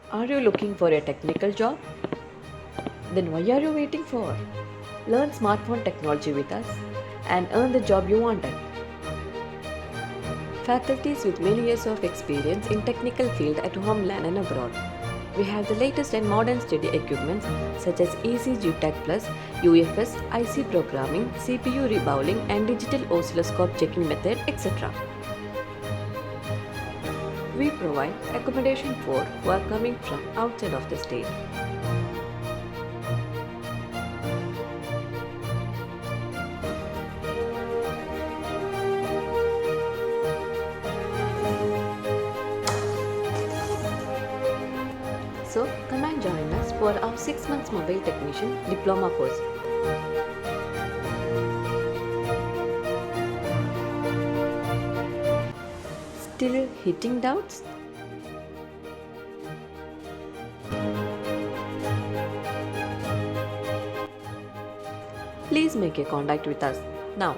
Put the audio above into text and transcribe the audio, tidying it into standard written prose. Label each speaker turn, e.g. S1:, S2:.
S1: Are you looking for a technical job? Then why are you waiting for? Learn smartphone technology with us and earn the job you wanted. Faculties with many years of experience in technical field at homeland and abroad. We have the latest and modern study equipment such as ECG Tech Plus, UFS, IC programming, CPU rebowling and digital oscilloscope checking method, etc. We provide accommodation for who are coming from outside of the state. So come and join us for our 6 months mobile technician diploma course. Still hitting doubts? Please make a contact with us now.